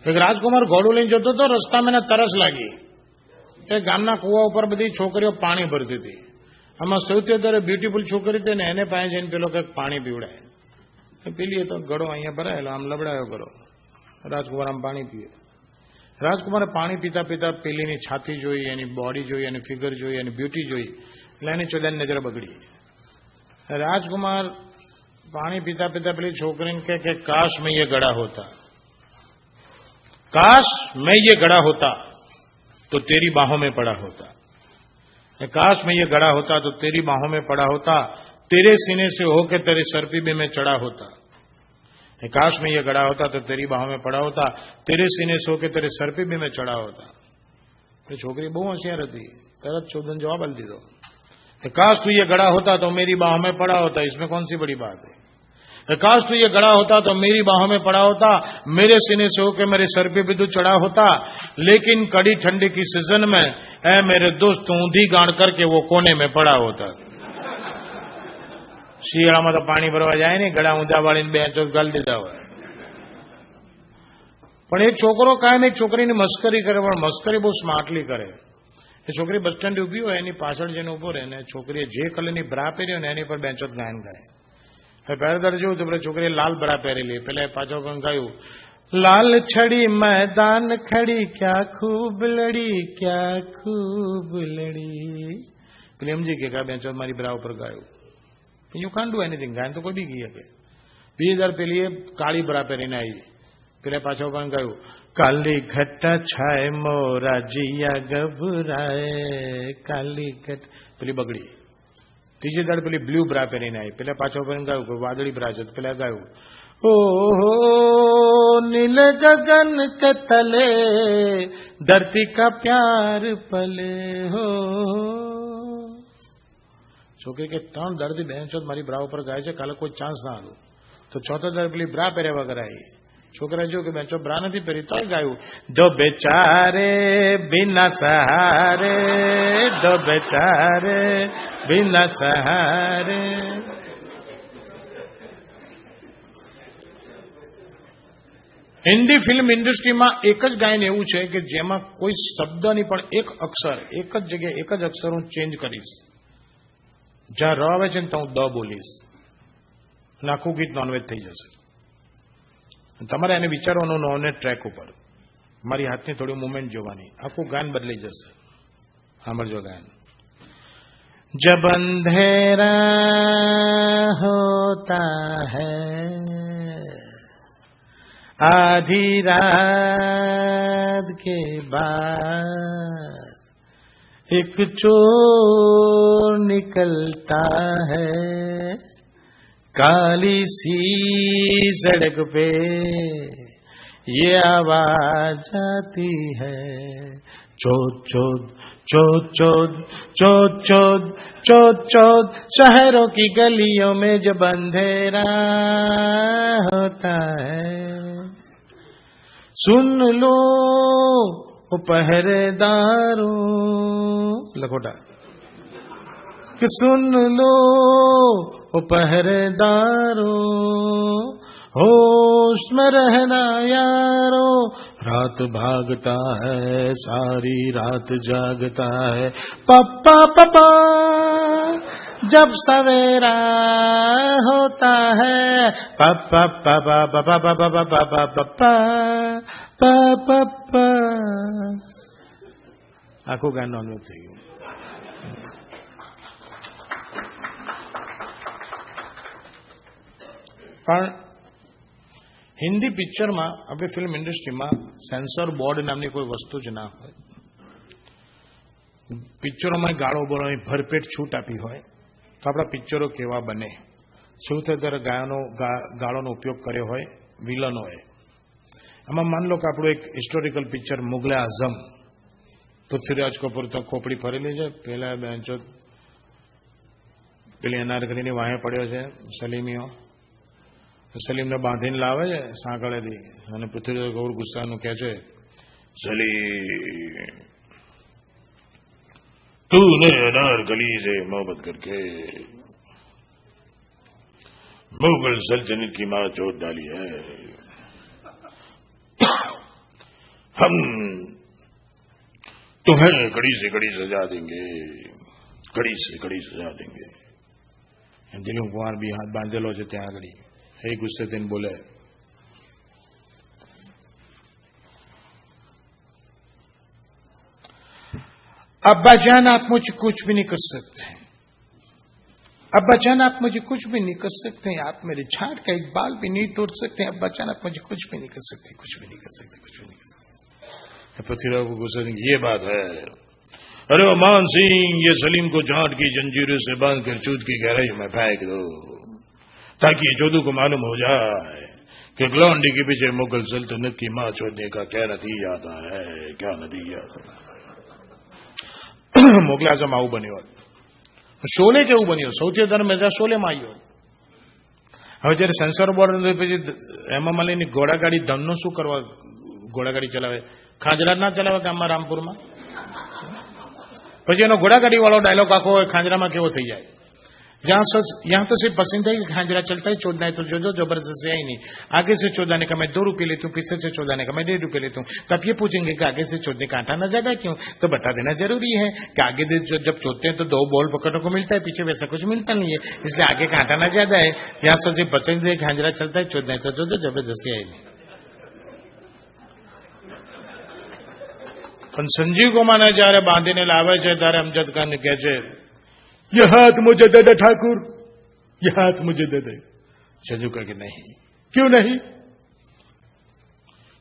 એક રાજકુમાર ઘોડું લઈને જતો હતો, રસ્તામાં એને તરસ લાગી. એ ગામના કુવા ઉપર બધી છોકરીઓ પાણી ભરતી હતી. આમાં સૌથી વધારે બ્યુટીફુલ છોકરી હતી ને એને પાસે જઈને પેલો કંઈક પાણી પીવડાય. પેલી તો ગળો અહીંયા ભરાયેલો, આમ લબડાયો ગળો. રાજકુમાર આમ પાણી પીએ. રાજકુમારે પાણી પીતા પીતા પેલીની છાતી જોઈ, એની બોડી જોઈ, એની ફિગર જોઈ, એની બ્યુટી જોઈ, એટલે એની ચોદાની નજર બગડી. રાજકુમાર પાણી पीता पीता પેલી છોકરીને કહે કે કાશ મેં ये गड़ा होता, काश मैं ये गड़ा होता तो तेरी बाहों में पड़ा होता, काश मैं ये गड़ा होता तो तेरी बाहों में पड़ा होता, तेरे सीने से होके तेरे सर पे भी मैं चढ़ा होता, काश मैं ये गड़ा होता तो तेरी बाहों में पड़ा होता, तेरे सीने से होके तेरे सर पे भी मैं चढ़ा होता. छोकरी बहु होशियार थी, तरत चौधन जवाब आल दीधो, काश तू ये गड़ा होता तो मेरी बाहों में पड़ा होता, इसमें कौन सी बड़ी बात है. काश तू ये गड़ा होता तो मेरी बाहों में पड़ा होता, मेरे सीने से होकर मेरे सर पे भी तू चढ़ा होता, लेकिन कड़ी ठंडी की सीजन में ऐ मेरे दोस्त तू ऊंधी गांड करके वो कोने में पड़ा होता. શિયાળામાં તો પાણી ભરવા જાય ને, ગળા ઊંધા વાળીને બે ચોક ગાળી દીધા હોય. પણ એક છોકરો કાયમ એક છોકરીની મસ્કરી કરે, પણ મસ્કરી બહુ સ્માર્ટલી કરે. એ છોકરી બસ સ્ટેન્ડે ઉભી હોય, એની પાછળ જઈને ઉભો રહે ને છોકરીએ જે કલરની બ્રા પહેરી હોય ને એની પર બેંચોત ગાયન ગાય. હવે પહેલા દર જોયું તો પેલા છોકરીએ લાલ બ્રા પહેરેલી, પેલા પાછળ પણ ગાયું, લાલ છડી મેદાન ખડી ક્યા ખૂબ લડી ક્યા ખૂબ લડી. પેલી સમજી કે બેંચોત મારી બ્રા ઉપર ગાયું. યુ કાન્ટ ડુ એનીથિંગ, ગાયન તો કોઈ બી ગઈ શકે. 2000 પેલી કાળી બ્રા પહેરીને આવી, પેલા પાછળ પણ ગાયું, કાલી ઘટા છાય મોરા જીયા ગભરાય કાલી ઘટ. પેલી બગડી. ત્રીજી દાડ પેલી બ્લુ બ્રા પહેરીને આવી, પેલા પાછળ પણ ગાયું, વાદળી બ્રા છે, પેલા ગાયું, ઓહો નીલ ગગન કે તલે ધરતી કા પ્યાર પલે હો. છોકરી કે 3 દાડથી બેન મારી બ્રા ઉપર ગાય છે, કાલે કોઈ ચાન્સ ના આલું. તો ચોથા દાડ પેલી બ્રા પહેર્યા વગર આવી. છોકરા જો કે બેચો બ્રા નથી પહેરી તો ગાયું, દો બેચારે બિના સહારે દો બેચારે બિના સહારે. હિન્દી ફિલ્મ ઇન્ડસ્ટ્રીમાં એક જ ગાયન એવું છે કે જેમાં કોઈ શબ્દ નહીં પણ એક અક્ષર, એક જ જગ્યાએ એક જ અક્ષર હું ચેન્જ કરીશ. જ્યાં ર આવે છે ને તો હું દ બોલીશ, આખું ગીત નોનવેજ થઈ જશે. તમારે એને વિચારવાનું નોને ટ્રેક ઉપર, મારી હાથની થોડી મુવમેન્ટ જોવાની, આખું ગાન બદલાઈ જશે. સાંભળજો ગાન. જબ અંધેરા હોતા હૈ આધી રાત કે બાદ એક ચોર નિકલતા હૈ काली सी सड़क पे ये आवाज आती है, चोद चोद चोद चोद चोद चोद चोद चोद शहरों की गलियों में जब अंधेरा होता है, सुन लो पहरेदारों लखोटा कि सुन लो पहरेदारों होश में रहना यारो, रात भागता है सारी रात जागता है, पप्पा पप्पा जब सवेरा होता है, पप्पा पप्पा पप्पा पप्पा पप्पा पप्पा पप्पा. આખું ગાન નોનવેજ થઈ ગયું. પણ હિન્દી પિક્ચરમાં, આપણી ફિલ્મ ઇન્ડસ્ટ્રીમાં સેન્સર બોર્ડ નામની કોઈ વસ્તુ જ ના હોય. પિક્ચરોમાં ગાળો બોલવાની ભરપેટ છૂટ આપી હોય તો આપણા પિક્ચરો કેવા બને. શું થાય ત્યારે ગાળોનો ઉપયોગ કર્યો હોય વિલનોએ. આમાં માન લો કે આપણું એક હિસ્ટોરિકલ પિક્ચર મુગલે આઝમ, પૃથ્વીરાજ કપૂર તો ખોપડી ફરેલી છે, પેલા બેન્ચો પેલી અનારકલીની વાહે પડ્યો છે સલીમીઓ, સલીમને બાંધીને લાવે છે સાંકળેથી, અને પૃથ્વીરાજ કપૂર ગુસ્સાનું કહે છે, સલીમ तूने अनारकली से मोहब्बत करके मुगल सल्तनत की मां चोट डाली है. हम तुम्हें कड़ी से कड़ी सजा देंगे, कड़ी से कड़ी सजा देंगे। दिलीप कुमार भी हाथ बांधेलो છે ત્યાં આગળ એ ગુસ્સે થઈને બોલે, अब्बाजान आप मुझे कुछ भी नहीं कर सकते, अब्बाजान आप मुझे कुछ भी नहीं कर सकते, आप मेरे झाड़ का एक बाल भी नहीं तोड़ सकते, अब्बाजान आप मुझे कुछ भी नहीं कर सकते, कुछ भी नहीं कर सकते, कुछ भी नहीं कर सकते। पृथ्वीराज को गुस्सा देंगे, ये बात है, अरे मान सिंह ये सलीम को झाड़ की जंजीरों से बांधकर चूत की गहराई में फेंक दो, ताकि चौधू को मालूम हो जाए कि ग्लौंडी के पीछे मुगल सल्तनत की मां छोड़ने का क्या नतीजा आता है, क्या नतीजा आता है। મોગલ આઝમ આવું બન્યું હોત, શોલે કેવું બન્યું, સૌથી વધારે મજા શોલેમાં આવી હોત। હવે જયારે સેન્સર બોર્ડ પછી હેમા માલિની ઘોડાગાડી ધનનો શું કરવા, ઘોડાગાડી ચલાવે, ખાંજરા ના ચલાવે ગામમાં રામપુરમાં, પછી એનો ઘોડાગાડી વાળો ડાયલોગ આખો ખાંજરામાં કેવો થઈ જાય, यहाँ तो सिर्फ पसंद है कि खांजरा चलता है, चोदना है तो जो जो जबरदस्ती है ही नहीं, आगे से चोदाने का मैं 2 रुपये लेता हूँ, पीछे से चोदाने का मैं 1.5 रुपये लेता हूँ। तो आप ये पूछेंगे कि आगे से चोदने का आटा ना ज्यादा क्यों, तो बता देना जरूरी है कि आगे जब चोदते हैं तो 2 बॉल पकड़ने को मिलता है, पीछे वैसा कुछ मिलता नहीं है, इसलिए आगे का आटा ना ज्यादा है। यहाँ से सिर्फ पसंद है खांजरा चलता है, चोदना है तो जो जो जबरदस्ती है ही नहीं। संजीव कुमार ने जયારે બાંધીને લાવે છે ત્યારે અમજદ ખાન કહે છે, ये हाथ मुझे दे दे ठाकुर, ये हाथ मुझे दे दे। संजू कहे कि नहीं, क्यों नहीं,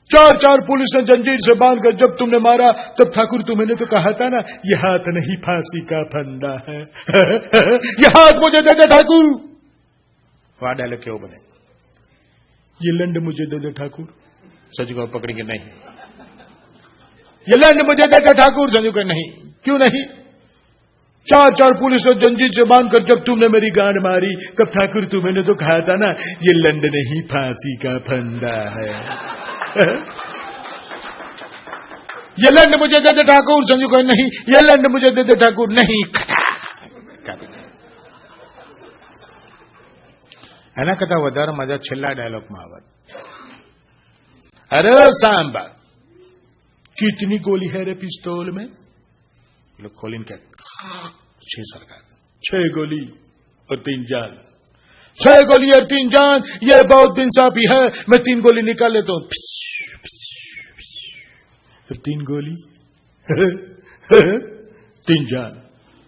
4 पुलिस ने जंजीर से बांधकर जब तुमने मारा तब ठाकुर तुम्हें तो कहा था ना, ये हाथ नहीं फांसी का फंदा है, ये हाथ मुझे दे दे ठाकुर। वहां डायलॉग क्यों बने, ये लंड मुझे दे दे ठाकुर। संजू को पकड़ेंगे नहीं, ये लंड मुझे दे दे ठाकुर। संजू कहे नहीं, क्यों नहीं, 4 पुलिस ने जंजीर से बांधकर जब तुमने मेरी गांड मारी तब ठाकुर तुम्हें तो कहा था ना, ये लंड नहीं फांसी का फंदा है, ये लंड मुझे दे दे ठाकुर। संजू कहे नहीं, ये लंड मुझे दे दे ठाकुर। नहीं, एना करता વધારે મજા છેલ્લા ડાયલોગમાં આવે, अरे सांबा कितनी गोली है रे पिस्तौल में, लोग खोलिन के 6 सरकार, 6 गोली और 3 जान, 6 गोली और 3 जान, ये बहुत इंसाफी है, मैं 3 गोली निकाल लेता हूं, फिर 3 गोली 3 जान,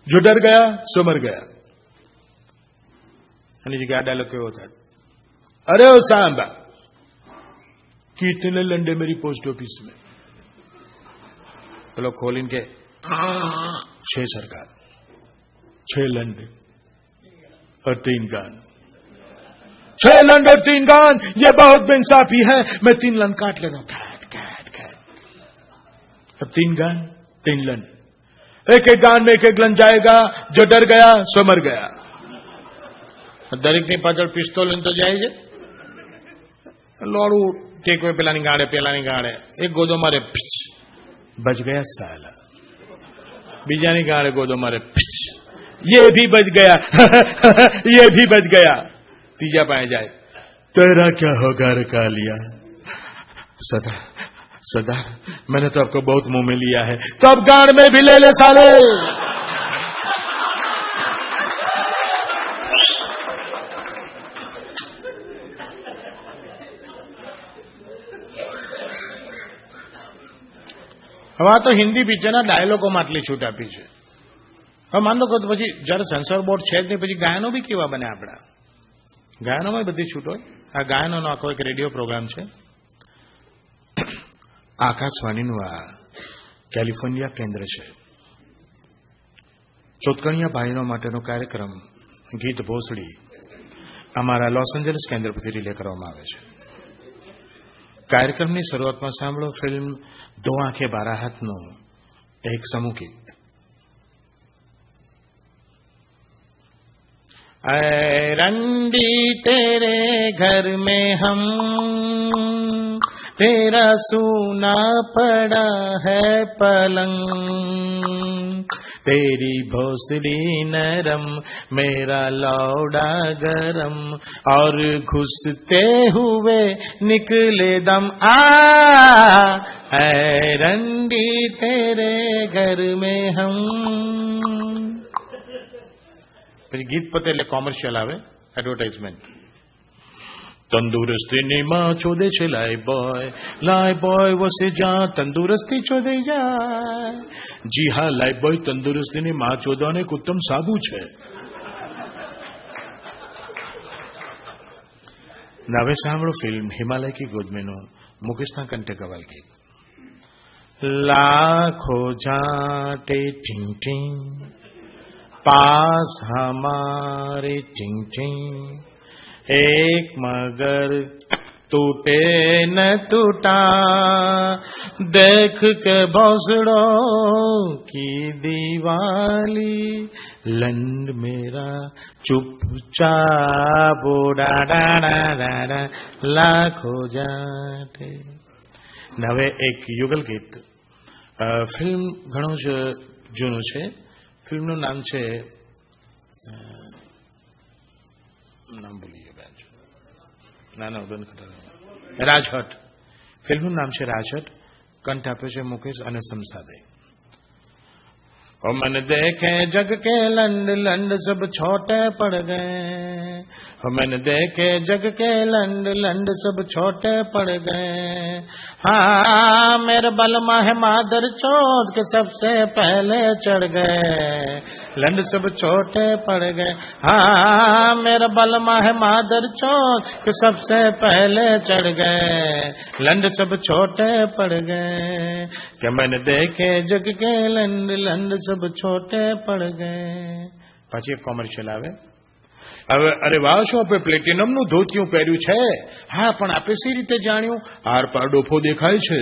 जो डर गया सो मर गया। जी क्या डायलॉग क्यों होता है, अरे ओ सांबा कितने लंडे मेरी पोस्ट ऑफिस में, लोग खोलिन के 6 सरकार, 6 लंड और 3 गान, 6 लंड और 3 गान, ये बहुत बेइंसाफी है, मैं 3 लंड काट लेता हूं, काट। अब 3 गान 3 लंड, एक गान में एक लंड जाएगा, जो डर गया सो मर गया। दरेक ની પાછળ પિસ્તોલ તો જાય છે, લોડું ટેક પેલાની ગાળે એક ગોદો મારે, बच गया साला, बीजानी गाड़े गोदो मारे, ये भी बच गया ये भी बच गया। तीजा पाए जाए, तेरा क्या होगा रे कालिया, सदा मैंने तो आपको बहुत मुंह में लिया है, तो अब गाड़ में भी ले ले साले। હવે આ તો હિન્દી પિક્ચરના ડાયલોગોમાં આટલી છૂટ આપી છે। હવે માન લો કે પછી જયારે સેન્સર બોર્ડ છે જ નહીં, પછી ગાયનો બી કેવા બને આપણા, ગાયનોમાં બધી છૂટ હોય। આ ગાયનોનો આખો એક રેડિયો પ્રોગ્રામ છે, આકાશવાણીનું આ કેલિફોર્નિયા કેન્દ્ર છે। ચોતકણિયા ભાઈનો માટેનો કાર્યક્રમ ગીત ભોસડી અમારા લોસ એન્જલસ કેન્દ્ર પરથી રિલે કરવામાં આવે છે। कार्यक्रम की शुरुआत में सांभळो फिल्म 2 आंखें 12 हाथनो एक समूह गीत। रंडी तेरे घर में हम तेरा सूना पड़ा है पलंग, तेरी भोसड़ी नरम मेरा लौड़ा गरम, और घुसते हुए निकले दम है रंडी तेरे घर में हम। પછી ગીત પતે એટલે કોમર્શિયલ આવે, એડવર્ટાઇઝમેન્ટ. તંદુરસ્તીની માં ચોદે છે લાય બોય વસે જા તંદુરસ્તી ચોદે જાય. જી હા, લાય બોય તંદુરસ્તીની માં ચોદવાનો એક ઉત્તમ સાબુ છે. હવે સાંભળો ફિલ્મ હિમાલય કી ગોદ મેનું મુકેશના કંઠે ગવાલ ગીત. લાખો જાटे टिंग टिंग पास हमारे टिंग टिंग, एक मगर टूटे न टूटा, देख के भौसड़ों की दीवाली, लंड मेरा चुपचाप डा डा डा डा लाखो जाटे. હવે એક યુગલ ગીત. ફિલ્મ ઘણું જ જૂનું છે. ફિલ્મનું નામ છે, નામ ભૂલી ગયો બેન, ના રાજહટ. ફિલ્મનું નામ છે રાજહટ. કંઠ આપ્યો છે મુકેશ અને સમસાદે. मन देखे जग के लंड लंड सब छोटे पड़ गए, मन देखे जग के लंड लंड सब छोटे पड़ गए. हाँ मेरे बलमा है मादर चौथ के सबसे पहले चढ़ गए, लंड सब छोटे पड़ गए. हाँ मेरा बलमा है मादर चौथ के सबसे पहले चढ़ गए, लंड सब छोटे पड़ गए. कि मैंने देखे जग के लंड लंड सब छोटे पड़ गए. પછી એક કોમર્શિયલ આવે. હવે અરે વાહ, શું આપણે પ્લેટિનમનું ધોતિયું પહેર્યું છે? હા, પણ આપે સી રીતે જાણ્યું? આર પાર ડોફો દેખાય છે.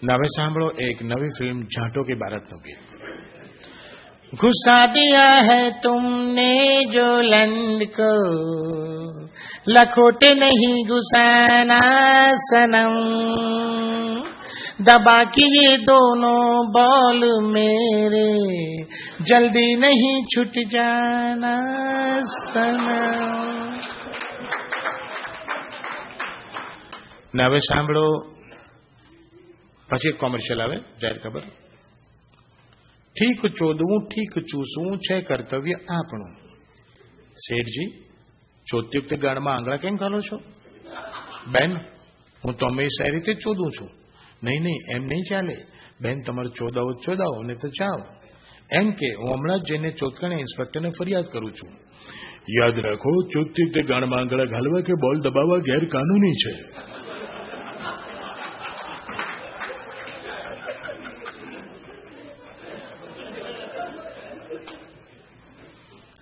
હવે સાંભળો એક નવી ફિલ્મ જાટો કે બારાતનું ગીત. घुसा दिया है तुमने जो लंड को, लखोटे नहीं घुसाना सनम, दबा के ये दोनों बॉल मेरे, जल्दी नहीं छूट जाना सनम. હવે સાંભળો પછી એક કોમર્શિયલ આવે, જાહેર ખબર. ઠીક ચોદવું ઠીક ચૂસવું છે કર્તવ્ય આપણું. શેઠજી, ચોદ્યુક્ત ગાળમાં આંગળા કેમ ઘાલો છો? બેન, હું તો હંમેશા એ રીતે ચોદું છું. નહીં નહીં, એમ નહીં ચાલે બેન, તમારે ચોદાવો ને તો જાઓ. એમ કે હું હમણાં જ જઈને ચોથકણી ઇન્સ્પેક્ટરને ફરિયાદ કરું છું. યાદ રાખો, ચોદ્યુક્ત ગાળમાં આંગળા ઘાલવા કે બોલ દબાવવા ગેરકાનૂની છે.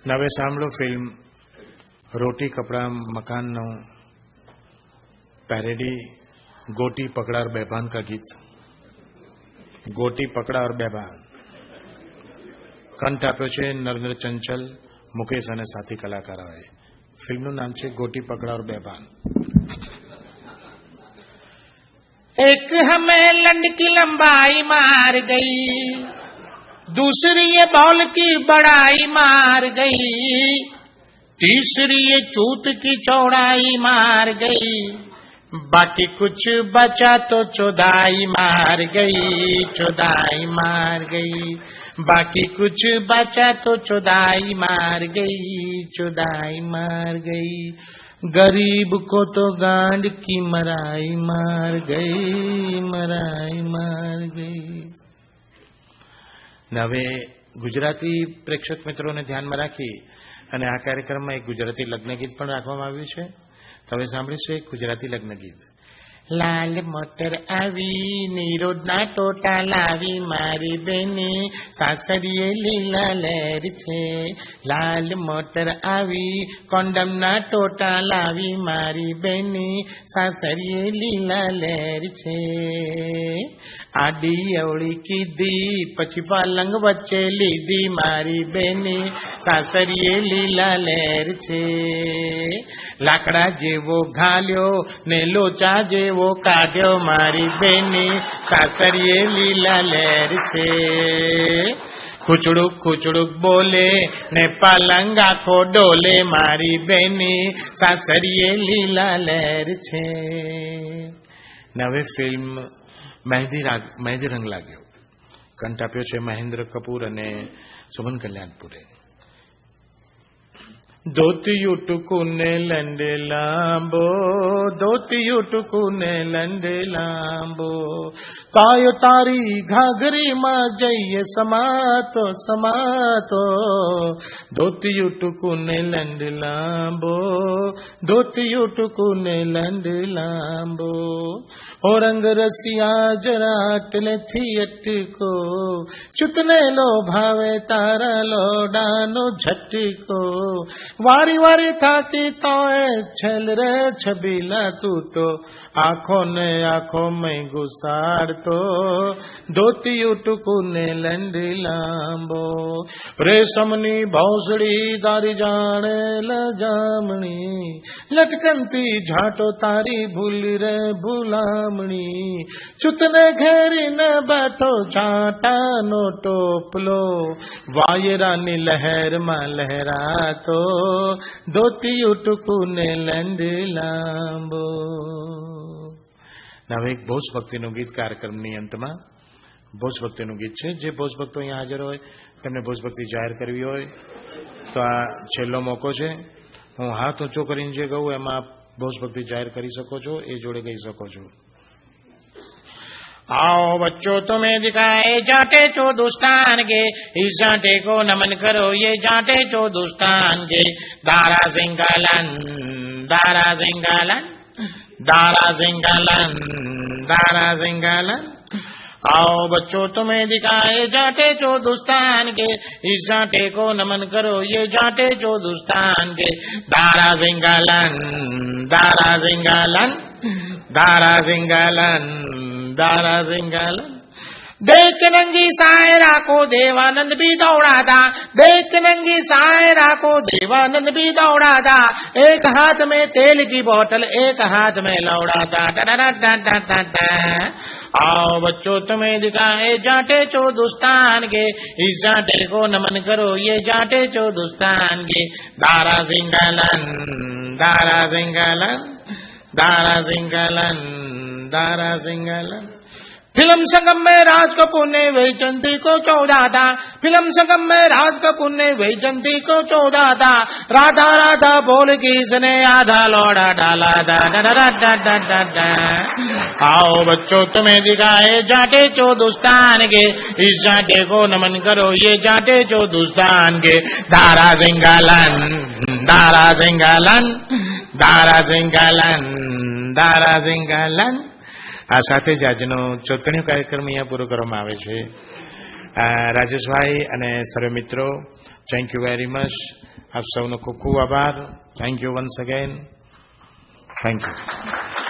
હવે સાંભળો ફિલ્મ રોટી કપડા મકાનનો પેરેડી गोटी पकड़ा और बेभान का गीत. गोटी पकड़ा और बेभान. कंठ आप्यो छे नरेंद्र चंचल, मुकेश અને સાથી કલાકારોએ. ફિલ્મનું નામ છે गोटी पकड़ा और बेभान. एक हमें लंड की लंबाई मार गई, दूसरी ये बॉल की बड़ाई मार गई, तीसरी ये चूत की चौड़ाई मार गई, बाकी कुछ बचा तो चौदाई मार गई, चौदाई मार गई, बाकी कुछ बचा तो चौदाई मार गई, चौदाई मार गई, गरीब को तो गांड की मराई मार गई, मराई मार गई. હવે ગુજરાતી પ્રેક્ષક મિત્રોને ધ્યાનમાં રાખી અને આ કાર્યક્રમમાં એક ગુજરાતી લગ્ન ગીત પણ રાખવામાં આવ્યું છે. હવે સાંભળીશું એક ગુજરાતી લગ્ન ગીત. લાલ મોટર આવી નિરોધના ટોટા લાવી મારી બેની સાસરીએ લીલા લહેર છે. લાલ મોટર આવી કોન્ડમના ટોટા લાવી મારી બેની સાસરીએ લીલા લહેર છે. આડી અવળી કીધી પછી પલંગ વચ્ચે લીધી મારી બેની સાસરીએ લીલા લહેર છે. લાકડા જેવો ઘાલ્યો ને લોચા જેવો કાઢ્યો મારી બેની સાસરીએ લીલા લહેર છે. ખુચડુક ખુચડુક બોલે ને પલંગ આખો ડોલે મારી બેની સાસરીએ લીલા લહેર છે. હવે ફિલ્મ મહેંદી રંગ લાગ્યો કંઠ આપ્યો છે મહેન્દ્ર કપૂર અને સુમન કલ્યાણપુરે. ધોતિયું ટૂંકુને લંડે લાંબો ધોતિયું ટૂંકુને લંડે લાંબો પાયો તારી ઘાઘરીમાં જઈએ સમાતો સમાતો ધોતિયું ટૂંકુને લંડે લાંબો ધોતિયું ટૂંકુને લંડે લાંબો ઓ રંગ રસિયા જરા અટલેથી અટકો ચૂતને લો ભાવે તારા લોડાનો ઝટકો વારી વારી થાકી તોય છેલ રે છબીલા તું તો આંખો ને આંખો મેં ઘુસાડતો ધોતિયું ટૂંકું ને લંડી લાંબો રેશમની ભોસડી તારી જાણે લજામણી લટકનતી ઝાટો તારી ભૂલી રે ભૂલામણી ચૂતને ઘેરીને બેઠો ઝાટાનો ટોપલો વાયરાની લહેરમાં લહેરાતો ધોતિયું ટૂંકું ને લંડી લાંબો. હવે એક ભોજભક્તિનું ગીત કાર્યક્રમની અંતમાં ભોજભક્તિનું ગીત છે. જે ભોજભક્તો અહીંયા હાજર હોય તેમને ભોજભક્તિ જાહેર કરવી હોય તો આ છેલ્લો મોકો છે. હું હાથ ઊંચો કરીને જે કહું એમાં આપ ભોજભક્તિ જાહેર કરી શકો છો, એ જોડે ગઈ શકો છો. आओ बच्चों तुम्हें दिखाए जाटे चौदुस्तान के, इस जाटे को नमन करो ये जाटे चौदुस्तान के. दारा सिंगालन दारा सिंगालन दारा सिंगालन दारा सिंगालन. आओ बच्चों तुम्हें दिखाए जाटे चौदुस्तान के, इस जाटे को नमन करो ये जाटे चौदुस्तान के. दारा सिंगालन दारा सिंगालन दारा सिंगालन दारा सिंगालन. देख नंगी सायरा को देवानंद भी दौड़ा था, देख नंगी सायरा को देवानंद भी दौड़ा था. एक हाथ में तेल की बोतल एक हाथ में लौड़ा था. आओ बच्चों तुम्हें दिखाए जाटे चौदुस्तान के, इस जाटे को नमन करो ये जाटे चौदुस्तान के. दारा सिंगालन दारा सिंगालन दारा सिंगालन दारा सिंगालन. फिल्म संगम में राज कपूर ने वैजंती को 14 था, फिल्म संगम में राज कपूर ने वैजंती को 14 था. राधा राधा बोल के इसने आधा लौड़ा डाला था. आओ बच्चों तुम्हें दिखाए जाटे चौदुस्तान के, इस जाटे को नमन करो ये जाटे चौदुस्तान के. दारा सिंगालन दारा सिंगालन दारा सिंगालन दारा सिंगालन. આ સાથે જ આજનો 54 કાર્યક્રમ અહીંયા પૂરો કરવામાં આવે છે. રાજેશભાઈ અને સર્વે મિત્રો, થેન્ક યુ વેરી મચ. આપ સૌનો ખૂબ ખૂબ આભાર. Thank you once again. Thank you.